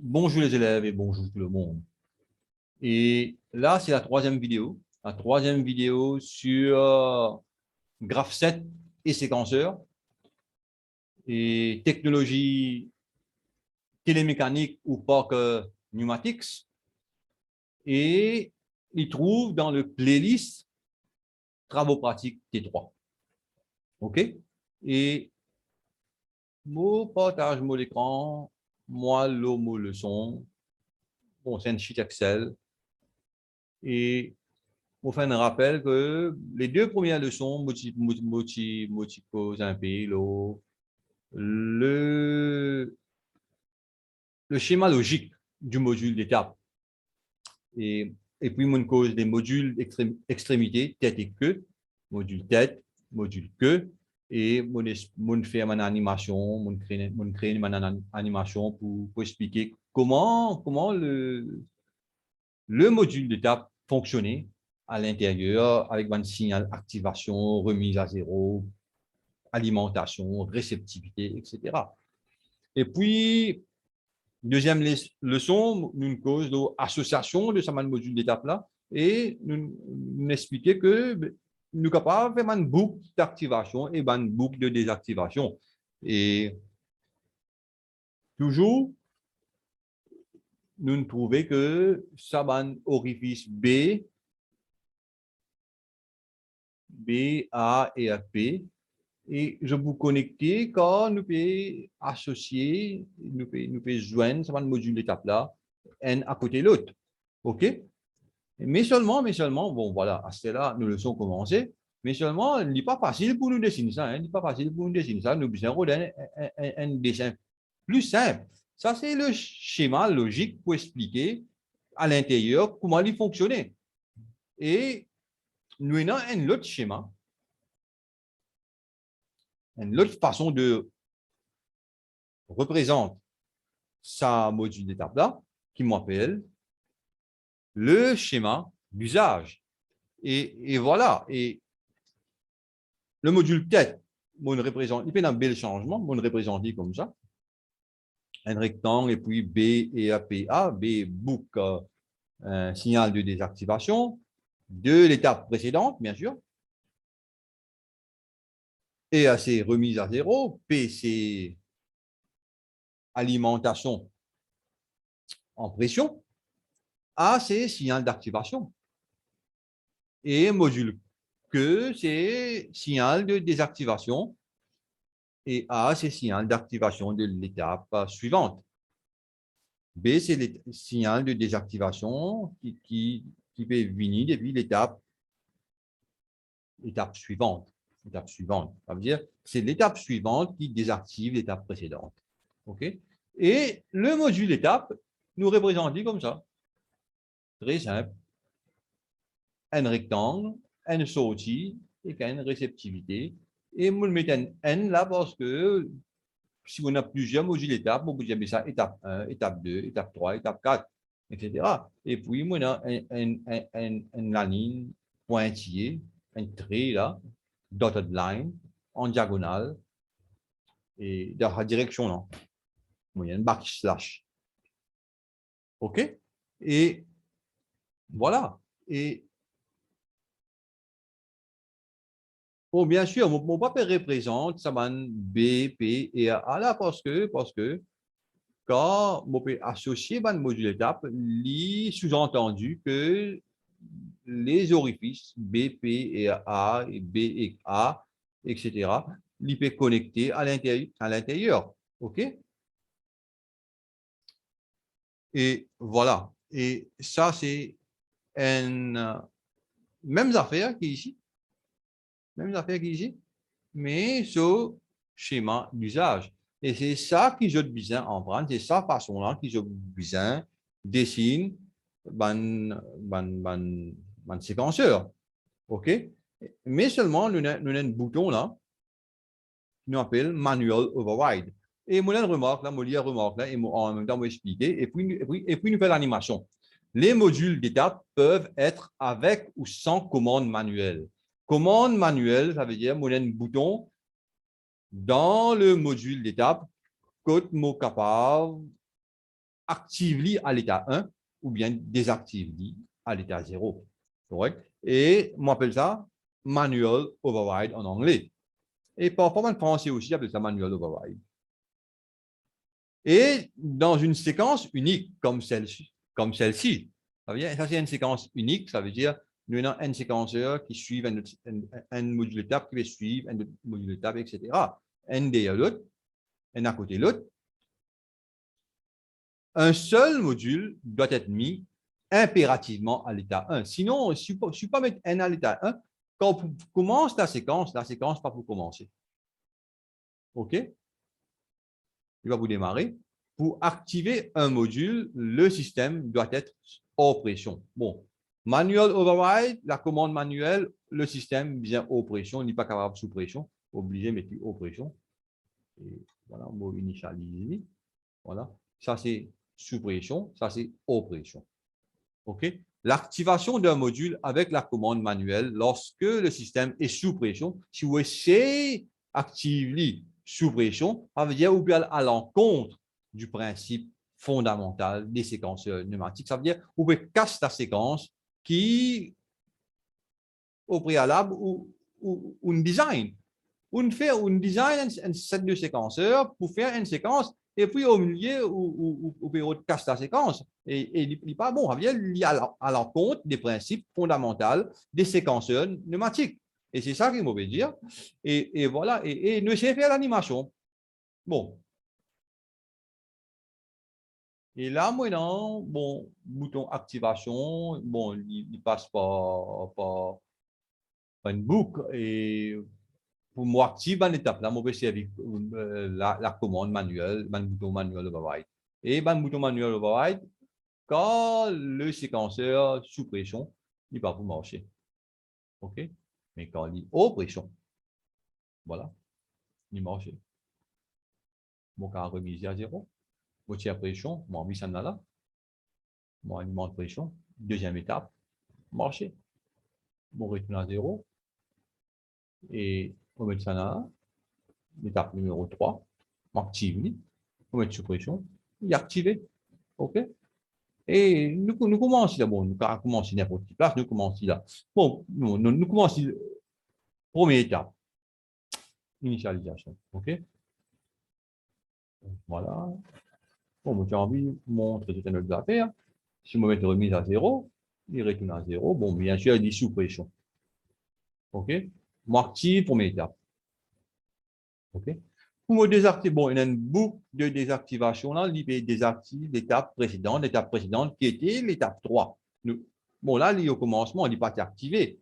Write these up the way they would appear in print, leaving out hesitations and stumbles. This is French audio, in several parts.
Bonjour les élèves et bonjour tout le monde. Et là, c'est la troisième vidéo sur Graph7 et séquenceurs et technologie télémécanique ou parc pneumatics. Et il trouve dans le playlist travaux pratiques T3. OK? Et moi, partage mon écran, moi, mon leçon. Bon, c'est un sheet Excel. Et pour faire un rappel que les deux premières leçons, le, le schéma logique du module d'étape et puis mon cause des modules extrémités, tête et queue, module tête, module queue, et mon faire une animation, mon créer une animation pour expliquer comment le module d'étape fonctionnait à l'intérieur avec un signal activation, remise à zéro, alimentation, réceptivité, etc. Et puis, deuxième leçon, une cause d'association de ce module d'étape-là et nous expliquer que nous sommes capables de faire une boucle d'activation et une boucle de désactivation. Et toujours, nous trouvons que ça un orifice B, A et P. Et je vous connecter quand nous pouvons associer, nous pouvons joindre ce module d'étape là, un à côté de l'autre. OK? Mais seulement, bon voilà, à ce là, nous le sommes commencé, mais seulement, il n'est pas facile pour nous dessiner ça, hein, il n'est pas facile pour nous dessiner ça, nous besoin un dessin plus simple. Ça, c'est le schéma logique pour expliquer à l'intérieur comment il fonctionnait. Et nous avons un autre schéma, une autre façon de représenter sa module d'étape là, qui m'appelle le schéma d'usage. Et voilà. Et le module tête, il fait un bel changement, on le représente comme ça. Un rectangle et puis B et APA, B boucle un signal de désactivation de l'étape précédente, bien sûr. Et à ses remises à zéro, P c'est alimentation en pression, A c'est signal d'activation. Et module que c'est signal de désactivation et A, c'est signal d'activation de l'étape suivante. B, c'est le signal de désactivation qui peut venir depuis l'étape suivante. Étape suivante. Ça veut dire c'est l'étape suivante qui désactive l'étape précédente. OK? Et le module étape nous représente comme ça. Très simple. Un rectangle, une sortie et une réceptivité. Et on met un N là parce que si on a plusieurs modules étapes, on peut dire ça étape 1, étape 2, étape 3, étape 4, etc. Et puis, on a une ligne pointillée, un trait là, dotted line, en diagonale, et dans la direction là. Il y a un backslash. OK? Et voilà. Et bon, bien sûr, mon papier représente ça B, P et A là parce que quand on peut associer un module étape, il sous-entendu que les orifices B, P et A, et B et A, etc., ils peuvent connecter à l'intérieur. OK? Et voilà. Et ça, c'est une même affaire qu'ici, même affaire qu'ici, mais ce schéma d'usage. Et c'est ça que je besoin en prendre, c'est sa façon-là que je besoin dessine ban séquenceur. OK? Mais seulement, nous avons un bouton là, qui nous appelle Manual Override. Et moi, une remarque là, moi, une remarque là, et moi, en même temps, moi, expliquer, et puis nous faisons l'animation. Les modules d'étape peuvent être avec ou sans commande manuelle. Commande manuelle, ça veut dire, moi, un bouton dans le module d'étape, que moi capable active-li à l'état 1 ou bien désactive-li à l'état 0. Correct? Et on appelle ça manual override en anglais. Et parfois en français aussi, on appelle ça manual override. Et dans une séquence unique comme celle-ci, ça c'est une séquence unique, ça veut dire nous avons un séquenceur qui suit un module étape qui va suivre un module étape, etc. Un derrière l'autre, un à côté de l'autre. Un seul module doit être mis impérativement à l'état 1. Sinon, si je ne suis pas mettre un à l'état 1, quand on commence la séquence pas pour commencer. OK? Il va vous démarrer. Pour activer un module, le système doit être hors pression. Bon, manual override, la commande manuelle, le système vient hors pression, il n'est pas capable sous pression, obligé de mettre hors pression. Et voilà, on va initialiser. Voilà, ça c'est sous pression, ça c'est hors pression. OK? L'activation d'un module avec la commande manuelle, lorsque le système est sous pression, si vous essayez d'activer sous pression, ça veut dire que vous pouvez aller à l'encontre du principe fondamental des séquenceurs pneumatiques. Ça veut dire que vous pouvez casser la séquence qui, au préalable, ou une design. On fait un design, un set de séquenceurs pour faire une séquence, et puis au milieu, vous pouvez casser la séquence. Et il n'est pas bon, ça veut dire qu'il y a à l'encontre des principes fondamentaux des séquenceurs pneumatiques. Et c'est ça qu'il veut dire. Et voilà, et nous essayons de faire l'animation. Bon. Et là, maintenant, bon, bouton activation, bon, il passe par une boucle. Et pour moi, activer une étape, là, je vais servir la commande manuelle, le bouton manuel override. Et le bouton manuel override, quand le séquenceur sous pression, il va vous marcher. OK? Mais quand il est haute pression, voilà, il marche. Bon, quand remise à 0, vous tirez pression, moi, mis ça là, moi, il monte pression, deuxième étape, marcher. Bon, retourne à 0, et on met ça là, l'étape numéro 3, on active, on met sous pression, il est activé. OK? Et nous commençons là, bon, nous commençons n'importe quelle place, nous commençons là. Bon, nous commençons, première étape, initialisation. OK? Voilà. Bon, j'ai envie de montrer tout un autre affaire. Si je me mets remise à 0, il retourne à 0. Bon, bien sûr, il est sous pression. OK? Moi, active première étape. OK? Pour me désactiver, bon, il y a une boucle de désactivation là, il désactive l'étape précédente qui était l'étape 3. Bon, là, il est au commencement, il n'est pas activé.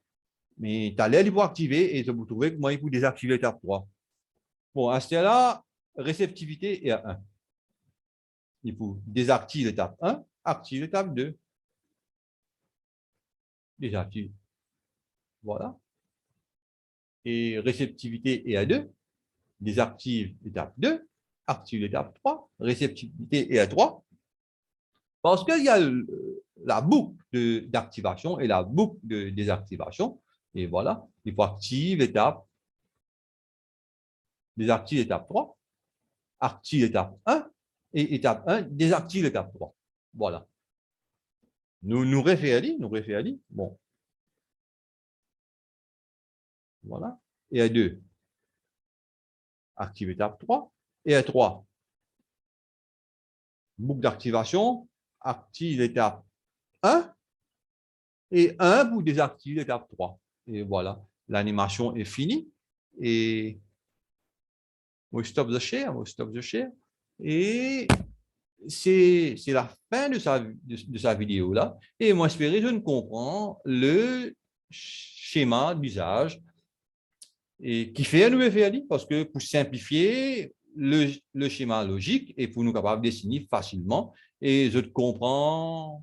Mais tu as l'air de pouvoir activer et vous trouvez que moi, il faut désactiver l'étape 3. Bon, à ce là réceptivité est à 1. Il faut désactiver l'étape 1, activer l'étape 2. Désactive. Voilà. Et réceptivité est à 2. Désactive l'étape 2, active l'étape 3, réceptivité est à 3. Parce qu'il y a la boucle d'activation et la boucle de désactivation. Et voilà, il faut activer l'étape, désactive l'étape 3, active l'étape 1, et étape 1, désactive l'étape 3. Voilà. Nous référons. Bon. Voilà. Et à 2, active l'étape 3. Et à 3, boucle d'activation, active l'étape 1 et 1 pour désactiver l'étape 3. Et voilà, l'animation est finie. Et we stop the share. Et c'est la fin de sa vidéo là. Et moi, j'espère que je comprends le schéma d'usage et qui fait un UFRD parce que pour simplifier le schéma logique et pour nous capables de dessiner facilement, et je comprends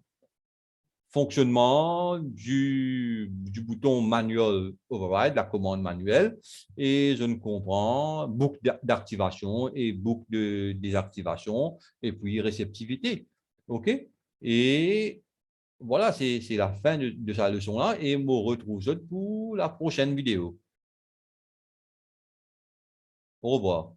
fonctionnement du bouton manual override, la commande manuelle, et je ne comprends boucle d'activation et boucle de désactivation, et puis réceptivité. OK? Et voilà, c'est la fin de sa leçon-là, et on me retrouve pour la prochaine vidéo. Au revoir.